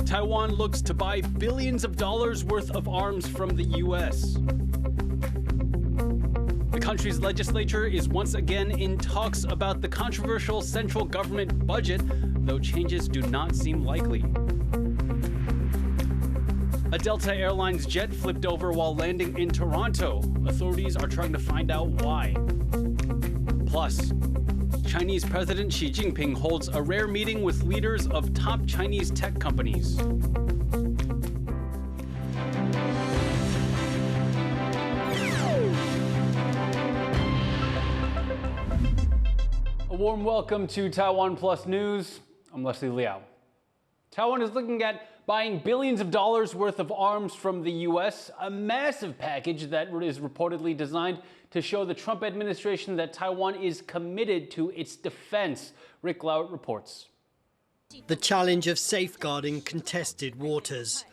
Taiwan looks to buy billions of dollars worth of arms from the U.S. The country's legislature is once again in talks about the controversial central government budget, though changes do not seem likely. A Delta Airlines jet flipped over while landing in Toronto. Authorities are trying to find out why. Plus, Chinese President Xi Jinping holds a rare meeting with leaders of top Chinese tech companies. A warm welcome to Taiwan Plus News. I'm Leslie Liao. Taiwan is looking at buying billions of dollars worth of arms from the U.S., a massive package that is reportedly designed to show the Trump administration that Taiwan is committed to its defense. Rick Lauert reports. The challenge of safeguarding contested waters.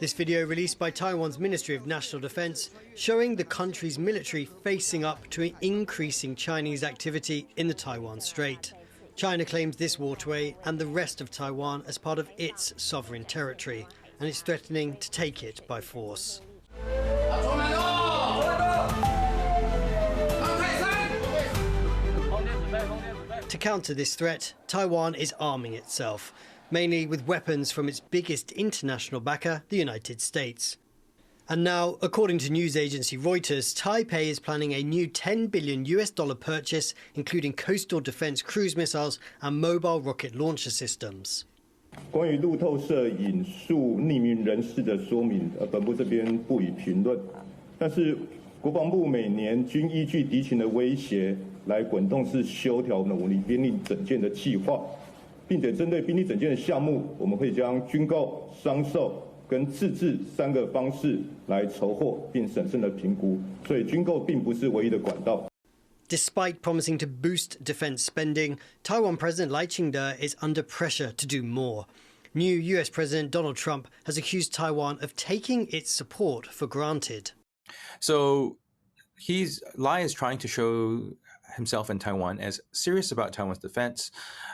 This video released by Taiwan's Ministry of National Defense showing the country's military facing up to increasing Chinese activity in the Taiwan Strait. China claims this waterway and the rest of Taiwan as part of its sovereign territory, and is threatening to take it by force. To counter this threat, Taiwan is arming itself, mainly with weapons from its biggest international backer, the United States. And now, according to news agency Reuters, Taipei is planning a new $10 billion purchase, including coastal defense cruise missiles and mobile rocket launcher systems. 关于路透社引述匿名人士的说明，本部这边不予评论。但是国防部每年均依据敌情的威胁来滚动式修调我们的武力兵力整建的计划，并且针对兵力整建的项目，我们会将军购、商售跟自制3个方式来筹获并审慎的评估，所以军购并不是唯一的管道。 Despite promising to boost defense spending, Taiwan President Taichung is under pressure to do more. New US President Donald Trump has accused Taiwan of taking its support for granted. So Lai is trying to show himself and Taiwan as serious about Taiwan's defense,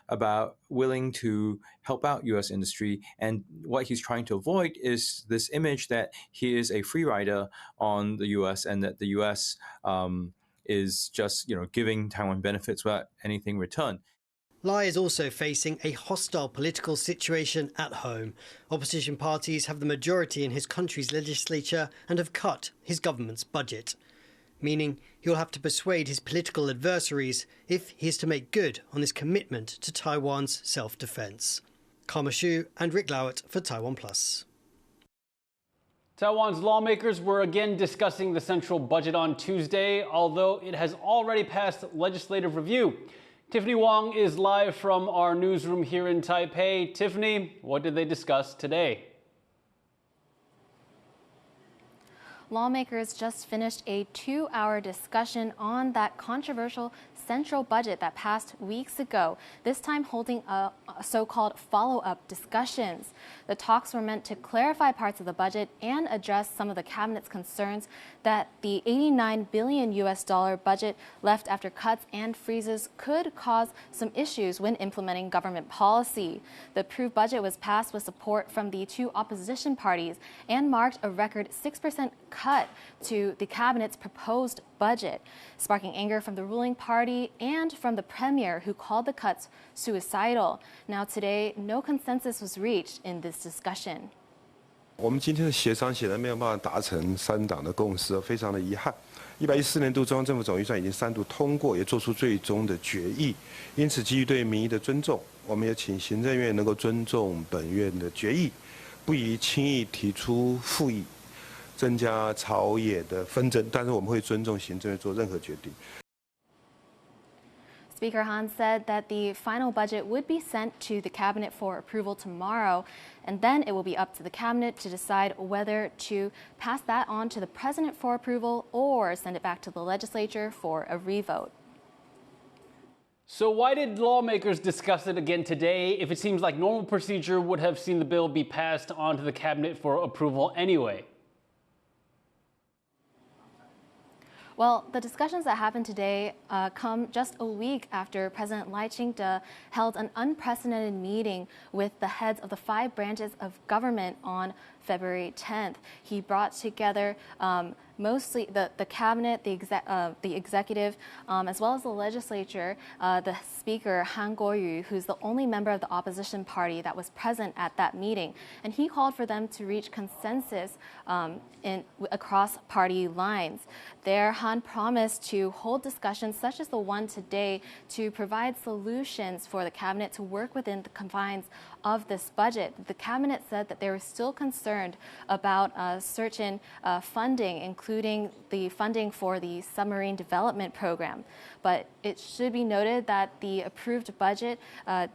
about willing to help out U.S. industry, and what he's trying to avoid is this image that he is a free rider on the U.S. and that the U.S. Is just giving Taiwan benefits without anything returned. Lai is also facing a hostile political situation at home. Opposition parties have the majority in his country's legislature and have cut his government's budget, meaning he'll have to persuade his political adversaries if he is to make good on his commitment to Taiwan's self-defense. Karma Xu and Rick Lauert for Taiwan Plus. Taiwan's lawmakers were again discussing the central budget on Tuesday, although it has already passed legislative review. Tiffany Wong is live from our newsroom here in Taipei. Tiffany, what did they discuss today? Lawmakers just finished a 2-hour discussion on that controversial central budget that passed weeks ago, this time holding a so-called follow-up discussions. The talks were meant to clarify parts of the budget and address some of the cabinet's concerns that the $89 billion budget left after cuts and freezes could cause some issues when implementing government policy. The approved budget was passed with support from the 2 opposition parties and marked a record 6% cut to the cabinet's proposed budget, sparking anger from the ruling party and from the premier, who called the cuts suicidal. Now today, no consensus was reached in this discussion. 我们今天的协商显然没有办法达成3党的共识，非常的遗憾。114年度中央政府总预算已经3度通过，也做出最终的决议。因此，基于对民意的尊重，我们也请行政院能够尊重本院的决议，不宜轻易提出复议，增加朝野的纷争。但是我们会尊重行政院做任何决定。 Speaker Han said that the final budget would be sent to the cabinet for approval tomorrow, and then it will be up to the cabinet to decide whether to pass that on to the president for approval or send it back to the legislature for a revote. So why did lawmakers discuss it again today if it seems like normal procedure would have seen the bill be passed on to the cabinet for approval anyway? Well, the discussions that happened today come just a week after President Taichung held an unprecedented meeting with the heads of the 5 branches of government on February 10th. He brought together mostly the cabinet, the executive, as well as the legislature, the speaker, Han Kuo-yu, who's the only member of the opposition party that was present at that meeting. And he called for them to reach consensus across party lines. There, Han promised to hold discussions such as the one today to provide solutions for the cabinet to work within the confines of this budget. The cabinet said that they were still concerned about certain funding, including the funding for the submarine development program. But it should be noted that the approved budget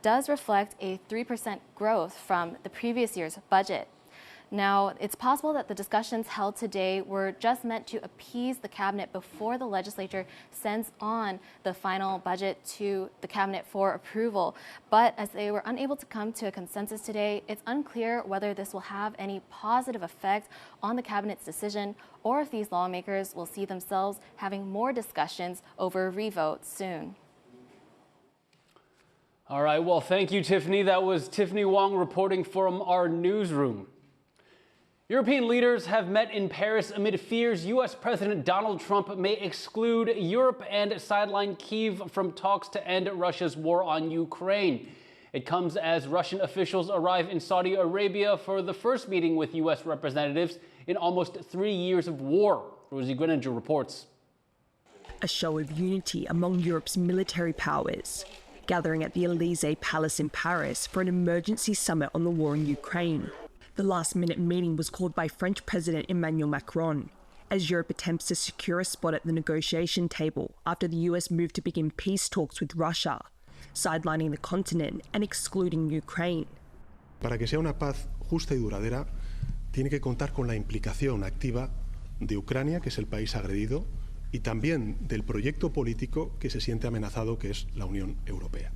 does reflect a 3% growth from the previous year's budget. Now, it's possible that the discussions held today were just meant to appease the cabinet before the legislature sends on the final budget to the cabinet for approval. But as they were unable to come to a consensus today, it's unclear whether this will have any positive effect on the cabinet's decision or if these lawmakers will see themselves having more discussions over revote soon. All right, well, thank you, Tiffany. That was Tiffany Wong reporting from our newsroom. European leaders have met in Paris amid fears U.S. President Donald Trump may exclude Europe and sideline Kyiv from talks to end Russia's war on Ukraine. It comes as Russian officials arrive in Saudi Arabia for the first meeting with U.S. representatives in almost 3 years of war. Rosie Greninger reports. A show of unity among Europe's military powers, gathering at the Élysée Palace in Paris for an emergency summit on the war in Ukraine. The last-minute meeting was called by French President Emmanuel Macron, as Europe attempts to secure a spot at the negotiation table after the US moved to begin peace talks with Russia, sidelining the continent and excluding Ukraine. Para que sea una paz justa y duradera, tiene que contar con la implicación activa de Ucrania, que es el país agredido, y también del proyecto político que se siente amenazado, que es la Unión Europea.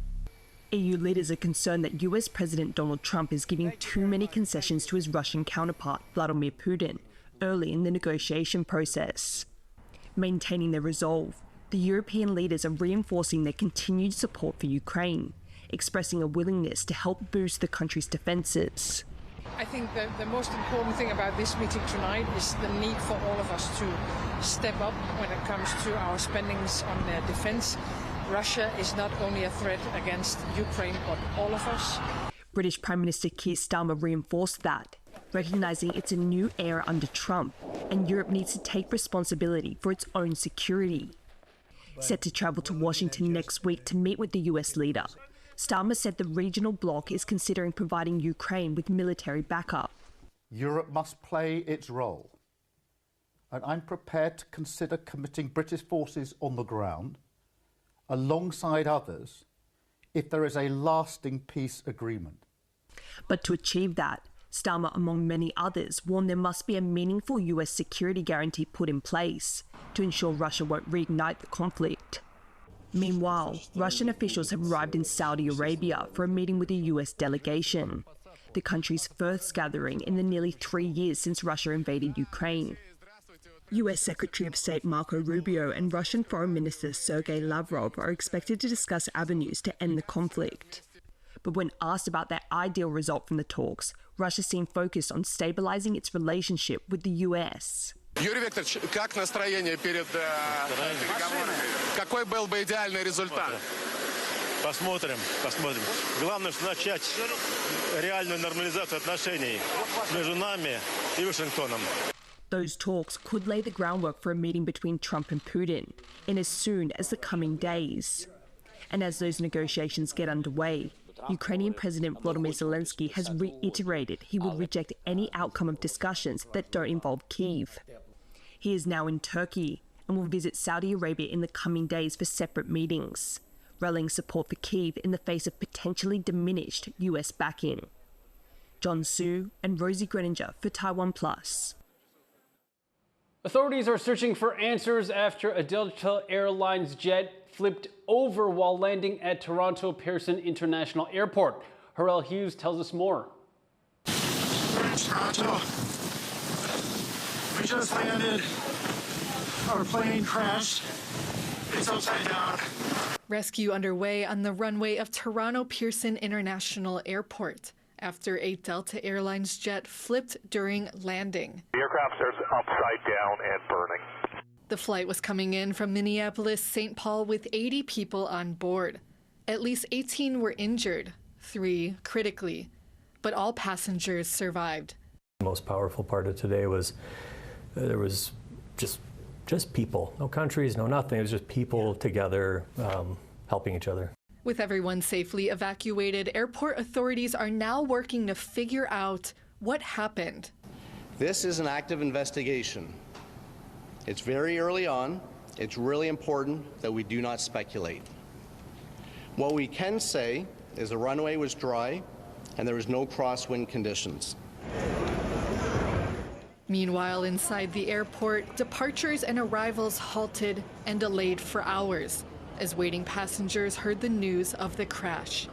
EU leaders are concerned that US President Donald Trump is giving too many concessions to his Russian counterpart, Vladimir Putin, early in the negotiation process. Maintaining their resolve, the European leaders are reinforcing their continued support for Ukraine, expressing a willingness to help boost the country's defences. I think the most important thing about this meeting tonight is the need for all of us to step up when it comes to our spendings on defence. Russia is not only a threat against Ukraine, but all of us. British Prime Minister Keir Starmer reinforced that, recognising it's a new era under Trump and Europe needs to take responsibility for its own security. Set to travel to Washington next week to meet with the US leader, Starmer said the regional bloc is considering providing Ukraine with military backup. Europe must play its role, and I'm prepared to consider committing British forces on the ground alongside others if there is a lasting peace agreement. But to achieve that, Starmer, among many others, warned there must be a meaningful US security guarantee put in place to ensure Russia won't reignite the conflict. Meanwhile, Russian officials have arrived in Saudi Arabia for a meeting with a US delegation, the country's first gathering in the nearly 3 years since Russia invaded Ukraine. US Secretary of State Marco Rubio and Russian Foreign Minister Sergei Lavrov are expected to discuss avenues to end the conflict. But when asked about their ideal result from the talks, Russia seemed focused on stabilizing its relationship with the US. Юрий Викторович, как настроение перед переговорами? Какой был бы идеальный результат? Посмотрим. Главное, начать реальную нормализацию отношений между нами и Вашингтоном. Those talks could lay the groundwork for a meeting between Trump and Putin in as soon as the coming days. And as those negotiations get underway, Ukrainian President Volodymyr Zelensky has reiterated he will reject any outcome of discussions that don't involve Kyiv. He is now in Turkey and will visit Saudi Arabia in the coming days for separate meetings, rallying support for Kyiv in the face of potentially diminished US backing. John Su and Rosie Greninger for TaiwanPlus. Authorities are searching for answers after a Delta Airlines jet flipped over while landing at Toronto Pearson International Airport. Harrell Hughes tells us more. Toronto. We just landed. Our plane crashed. It's upside down. Rescue underway on the runway of Toronto Pearson International Airport after a Delta Airlines jet flipped during landing. The aircraft is upside down and burning. The flight was coming in from Minneapolis, St. Paul with 80 people on board. At least 18 were injured, 3 critically, but all passengers survived. The most powerful part of today was there was just people, no countries, no nothing. It was just people together helping each other. With everyone safely evacuated, airport authorities are now working to figure out what happened. This is an active investigation. It's very early on. It's really important that we do not speculate. What we can say is the runway was dry and there was no crosswind conditions. Meanwhile, inside the airport, departures and arrivals halted and delayed for hours as waiting passengers heard the news of the crash.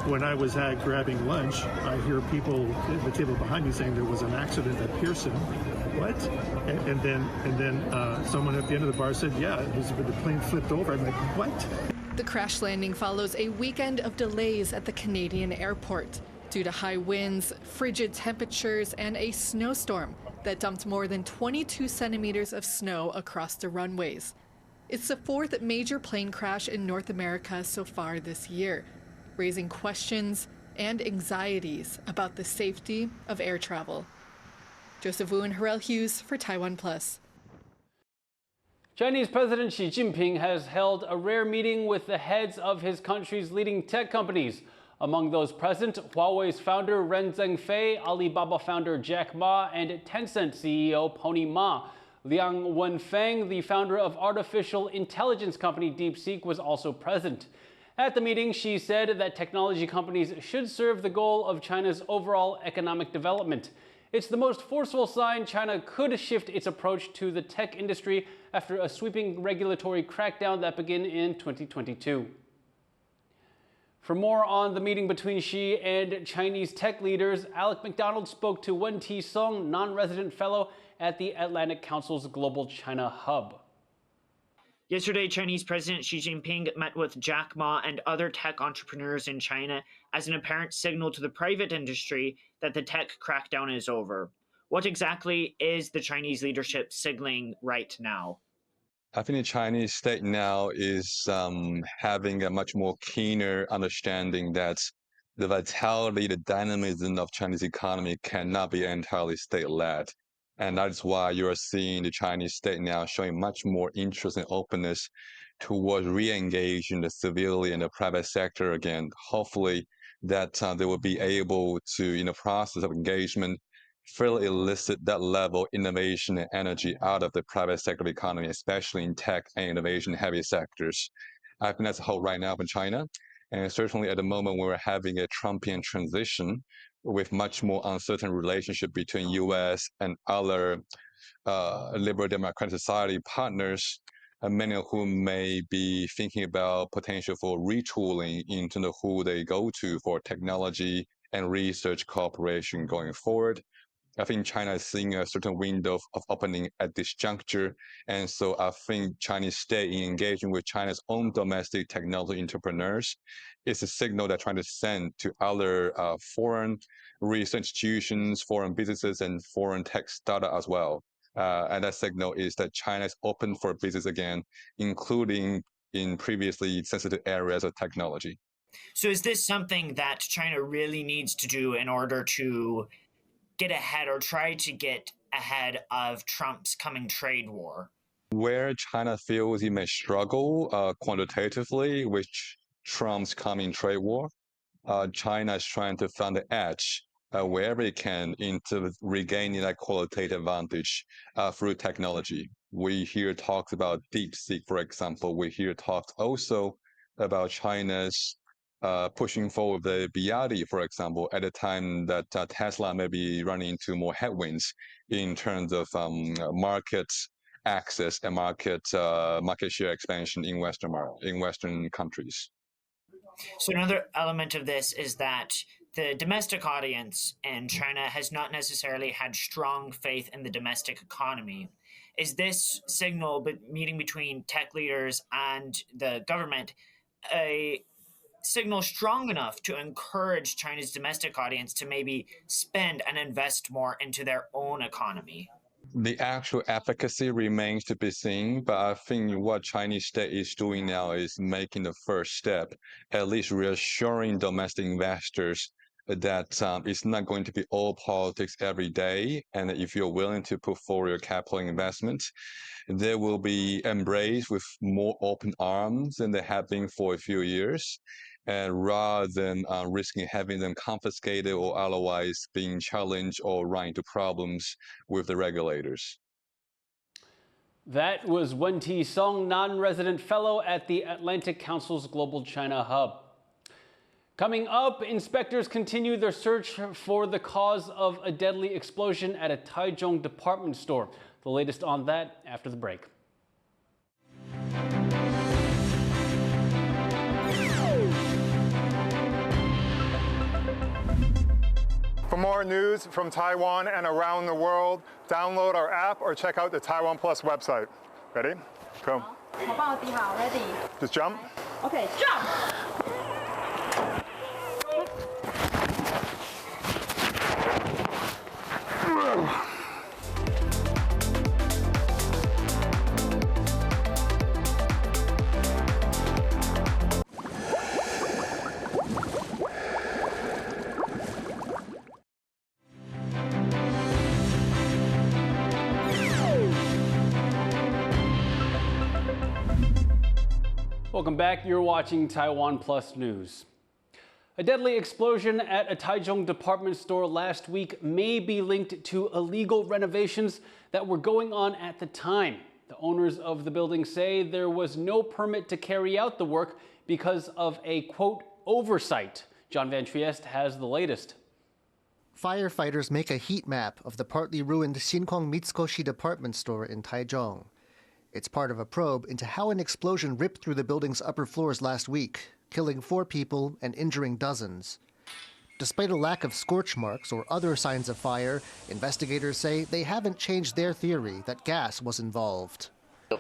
When I was grabbing lunch, I hear people at the table behind me saying there was an accident at Pearson. What? And then someone at the end of the bar said, yeah, the plane flipped over. I'm like, what? The crash landing follows a weekend of delays at the Canadian airport due to high winds, frigid temperatures, and a snowstorm that dumped more than 22 centimeters of snow across the runways. It's the 4th major plane crash in North America so far this year, raising questions and anxieties about the safety of air travel. Joseph Wu and Harel Hughes for TaiwanPlus. Chinese President Xi Jinping has held a rare meeting with the heads of his country's leading tech companies. Among those present, Huawei's founder Ren Zhengfei, Alibaba founder Jack Ma, and Tencent CEO Pony Ma. Liang Wenfeng, the founder of artificial intelligence company DeepSeek, was also present. At the meeting, Xi said that technology companies should serve the goal of China's overall economic development. It's the most forceful sign China could shift its approach to the tech industry after a sweeping regulatory crackdown that began in 2022. For more on the meeting between Xi and Chinese tech leaders, Alec McDonald spoke to Wen T-sung, non-resident fellow at the Atlantic Council's Global China Hub. Yesterday, Chinese President Xi Jinping met with Jack Ma and other tech entrepreneurs in China as an apparent signal to the private industry that the tech crackdown is over. What exactly is the Chinese leadership signaling right now? I think the Chinese state now is having a much more keener understanding that the vitality, the dynamism of Chinese economy cannot be entirely state-led. And that is why you are seeing the Chinese state now showing much more interest and openness towards re-engaging the civilian and the private sector again. Hopefully that they will be able to, in the process of engagement, fairly elicit that level of innovation and energy out of the private sector economy, especially in tech and innovation-heavy sectors. I think that's the hope right now in China. And certainly at the moment we're having a Trumpian transition with much more uncertain relationship between U.S. and other liberal democratic society partners, many of whom may be thinking about potential for retooling in terms of who they go to for technology and research cooperation going forward. I think China is seeing a certain window of opening at this juncture. And so I think Chinese state in engaging with China's own domestic technology entrepreneurs is a signal they're trying to send to other foreign research institutions, foreign businesses, and foreign tech startups as well. And that signal is that China is open for business again, including in previously sensitive areas of technology. So is this something that China really needs to do in order to get ahead or try to get ahead of Trump's coming trade war? Where China feels it may struggle quantitatively with Trump's coming trade war, China is trying to find the edge wherever it can into regaining that qualitative advantage through technology. We hear talks about DeepSeek, for example. We hear talks also about China's pushing forward the BRD, for example, at a time that Tesla may be running into more headwinds in terms of market access and market share expansion in Western countries. So another element of this is that the domestic audience in China has not necessarily had strong faith in the domestic economy. Is this signal meeting between tech leaders and the government a signal strong enough to encourage China's domestic audience to maybe spend and invest more into their own economy? The actual efficacy remains to be seen, but I think what Chinese state is doing now is making the first step, at least reassuring domestic investors that it's not going to be all politics every day, and that if you're willing to put forward your capital investment, they will be embraced with more open arms than they have been for a few years. And rather than risking having them confiscated or otherwise being challenged or run into problems with the regulators. That was Wen-Ti Song, non-resident fellow at the Atlantic Council's Global China Hub. Coming up, inspectors continue their search for the cause of a deadly explosion at a Taichung department store. The latest on that after the break. For more news from Taiwan and around the world, download our app or check out the TaiwanPlus website. Ready? Go. Ready. Just jump. Okay, jump! Welcome back. You're watching Taiwan Plus News. A deadly explosion at a Taichung department store last week may be linked to illegal renovations that were going on at the time. The owners of the building say there was no permit to carry out the work because of a, quote, oversight. John Van Trieste has the latest. Firefighters make a heat map of the partly ruined Xinhuang Mitsukoshi department store in Taichung. It's part of a probe into how an explosion ripped through the building's upper floors last week, killing 4 people and injuring dozens. Despite a lack of scorch marks or other signs of fire, investigators say they haven't changed their theory that gas was involved.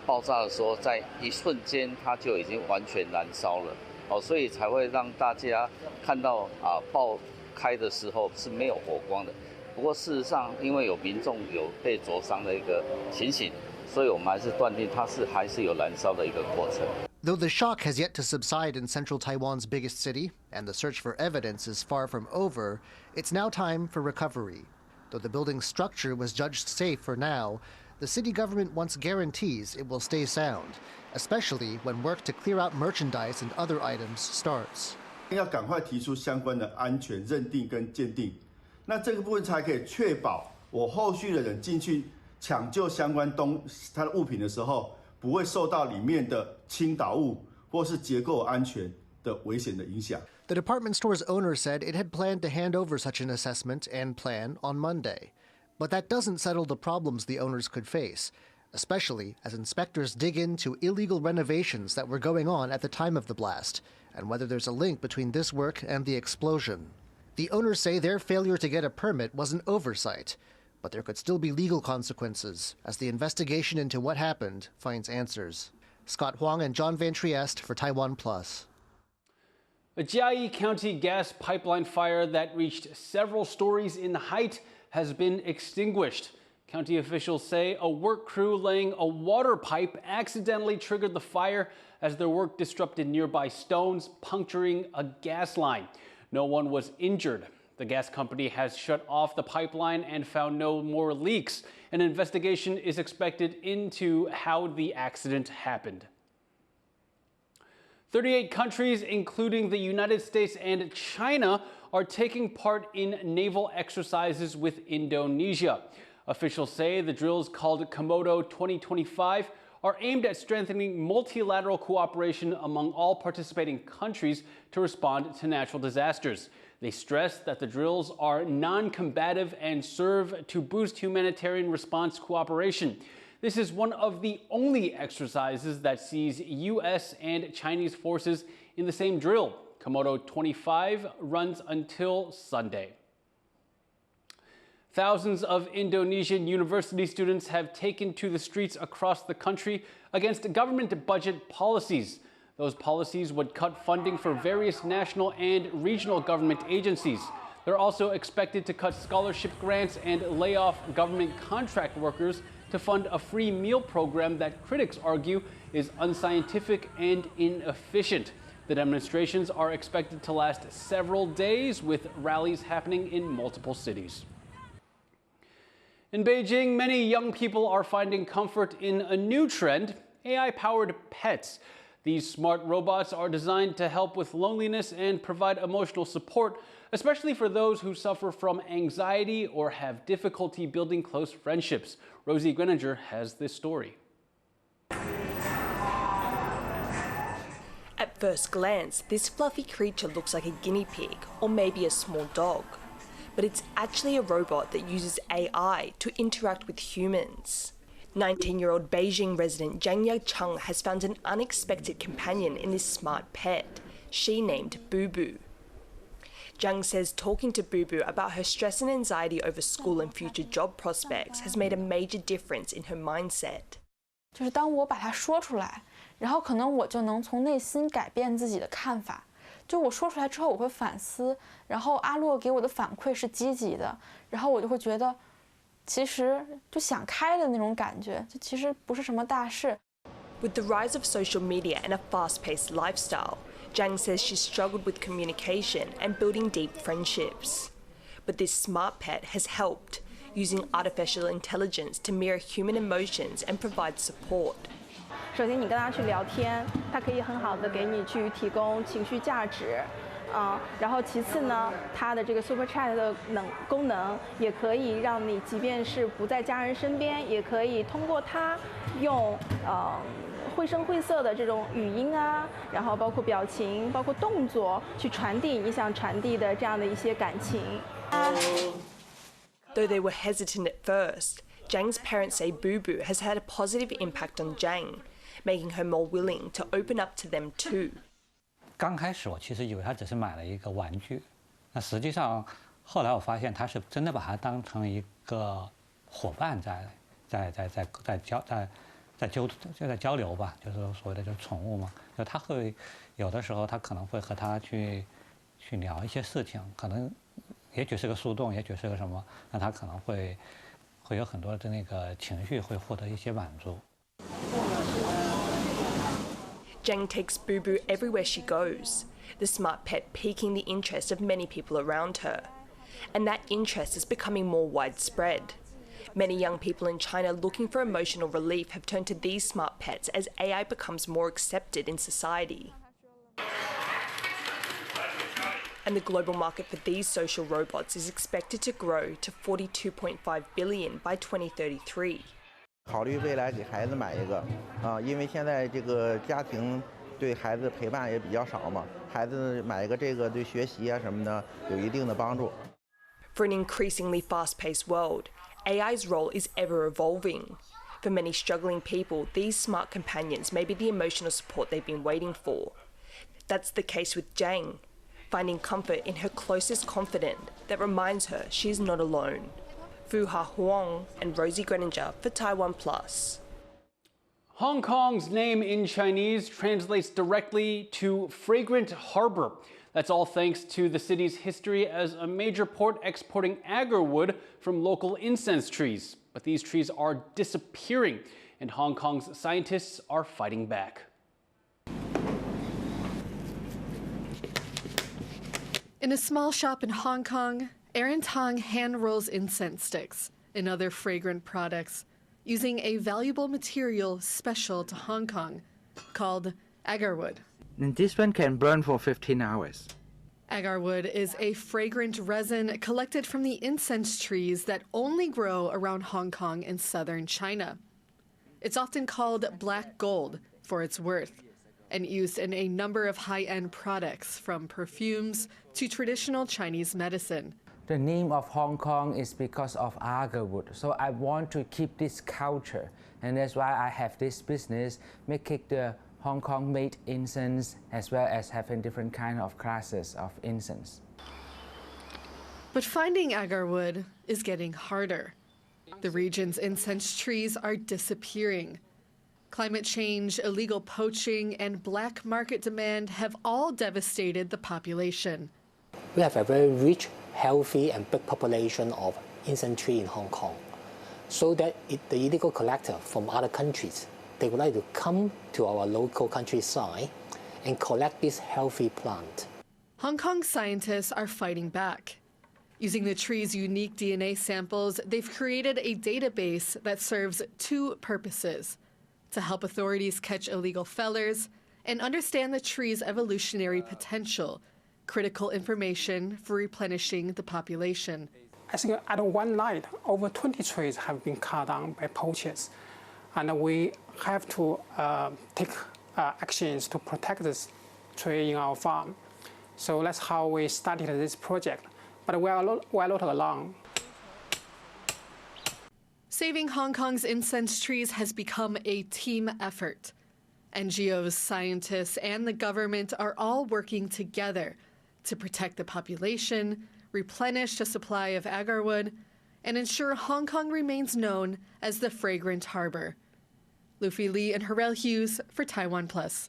爆炸的时候，在一瞬间它就已经完全燃烧了，所以才会让大家看到爆开的时候是没有火光的。不过事实上，因为有民众有被灼伤的一个情形。 所以我们还是断定它是还是有燃烧的一个过程。 Though the shock has yet to subside in central Taiwan's biggest city, and the search for evidence is far from over, it's now time for recovery. Though the building's structure was judged safe for now, the city government wants guarantees it will stay sound, especially when work to clear out merchandise and other items starts. 要赶快提出相关的安全认定跟鉴定，那这个部分才可以确保我后续的人进去 抢救相关它的物品的时候，不会受到里面的倾倒物或是结构安全的危险的影响。The department store's owner said it had planned to hand over such an assessment and plan on Monday. But that doesn't settle the problems the owners could face, especially as inspectors dig into illegal renovations that were going on at the time of the blast, and whether there's a link between this work and the explosion. The owners say their failure to get a permit was an oversight, but there could still be legal consequences as the investigation into what happened finds answers. Scott Huang and John Van Trieste for Taiwan Plus. A Jiayi County gas pipeline fire that reached several stories in height has been extinguished. County officials say a work crew laying a water pipe accidentally triggered the fire as their work disrupted nearby stones, puncturing a gas line. No one was injured. The gas company has shut off the pipeline and found no more leaks. An investigation is expected into how the accident happened. 38 countries, including the United States and China, are taking part in naval exercises with Indonesia. Officials say the drills, called Komodo 2025, are aimed at strengthening multilateral cooperation among all participating countries to respond to natural disasters. They stress that the drills are non-combative and serve to boost humanitarian response cooperation. This is one of the only exercises that sees U.S. and Chinese forces in the same drill. Komodo 25 runs until Sunday. Thousands of Indonesian university students have taken to the streets across the country against government budget policies. Those policies would cut funding for various national and regional government agencies. They're also expected to cut scholarship grants and lay off government contract workers to fund a free meal program that critics argue is unscientific and inefficient. The demonstrations are expected to last several days, with rallies happening in multiple cities. In Beijing, many young people are finding comfort in a new trend: AI-powered pets. These smart robots are designed to help with loneliness and provide emotional support, especially for those who suffer from anxiety or have difficulty building close friendships. Rosie Greninger has this story. At first glance, this fluffy creature looks like a guinea pig or maybe a small dog. But it's actually a robot that uses AI to interact with humans. 19-year-old Beijing resident Taichung has found an unexpected companion in this smart pet, she named Boo Boo. Zhang says talking to Boo Boo about her stress and anxiety over school and future job prospects has made a major difference in her mindset. 就是当我把它说出来，然后可能我就能从内心改变自己的看法。就我说出来之后，我会反思，然后阿洛给我的反馈是积极的，然后我就会觉得，其实就想开的那种感觉，就其实不是什么大事。With the rise of social media and a fast-paced lifestyle, Zhang says she struggled with communication and building deep friendships. But this smart pet has helped, using artificial intelligence to mirror human emotions and provide support. 首先，你跟他去聊天，他可以很好的给你去提供情绪价值，然后其次呢，它的这个 Super Chat 的功能也可以让你，即便是不在家人身边，也可以通过它用绘声绘色的这种语音啊，然后包括表情、包括动作，去传递你想传递的这样的一些感情。Though they were hesitant at first, Zhang's parents say Boo Boo has had a positive impact on Zhang, making her more willing to open up to them too. 刚开始我其实以为他只是买了一个玩具，那实际上后来我发现他是真的把它当成一个伙伴在交流吧，就是所谓的就是宠物嘛。就他会有的时候他可能会和他去聊一些事情，可能也许是个树洞，也许是个什么，那他可能会有很多的那个情绪会获得一些满足。Zhang takes Boo Boo everywhere she goes, the smart pet piquing the interest of many people around her. And that interest is becoming more widespread. Many young people in China looking for emotional relief have turned to these smart pets as AI becomes more accepted in society. And the global market for these social robots is expected to grow to 42.5 billion by 2033. 考虑未来给孩子买一个因为现在这个家庭对孩子陪伴也比较少嘛，孩子买一个这个对学习啊什么的有一定的帮助。For an increasingly fast-paced world, AI's role is ever evolving. For many struggling people, these smart companions may be the emotional support they've been waiting for. That's the case with Zhang, finding comfort in her closest confidant that reminds her she is not alone. Fu-Ha Huang and Rosie Greninger for TaiwanPlus. Hong Kong's name in Chinese translates directly to fragrant harbor. That's all thanks to the city's history as a major port exporting agarwood from local incense trees. But these trees are disappearing, and Hong Kong's scientists are fighting back. In a small shop in Hong Kong, Aaron Tong hand rolls incense sticks and other fragrant products using a valuable material special to Hong Kong called agarwood. And this one can burn for 15 hours. Agarwood is a fragrant resin collected from the incense trees that only grow around Hong Kong and southern China. It's often called black gold for its worth and used in a number of high-end products, from perfumes to traditional Chinese medicine. The name of Hong Kong is because of agarwood, so I want to keep this culture, and that's why I have this business, making the Hong Kong-made incense, as well as having different kind of classes of incense. But finding agar wood is getting harder. The region's incense trees are disappearing. Climate change, illegal poaching, and black market demand have all devastated the population. We have a very rich, healthy, and big population of incense tree in Hong Kong. So that the illegal collector from other countries, they would like to come to our local countryside and collect this healthy plant. Hong Kong scientists are fighting back. Using the tree's unique DNA samples, they've created a database that serves two purposes: to help authorities catch illegal fellers and understand the tree's evolutionary potential, critical information for replenishing the population. I think at one night, over 20 trees have been cut down by poachers, and we have to take actions to protect this tree in our farm. So that's how we started this project. But we're not alone. Saving Hong Kong's incense trees has become a team effort. NGOs, scientists, and the government are all working together to protect the population, replenish the supply of agar wood, and ensure Hong Kong remains known as the fragrant harbor. Luffy Lee and Harel Hughes for TaiwanPlus.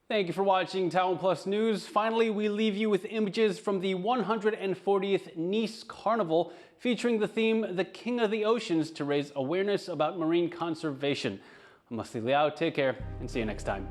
Thank you for watching TaiwanPlus News. Finally, we leave you with images from the 140th Nice Carnival featuring the theme, The King of the Oceans, to raise awareness about marine conservation. I'm Leslie Liao. Take care and see you next time.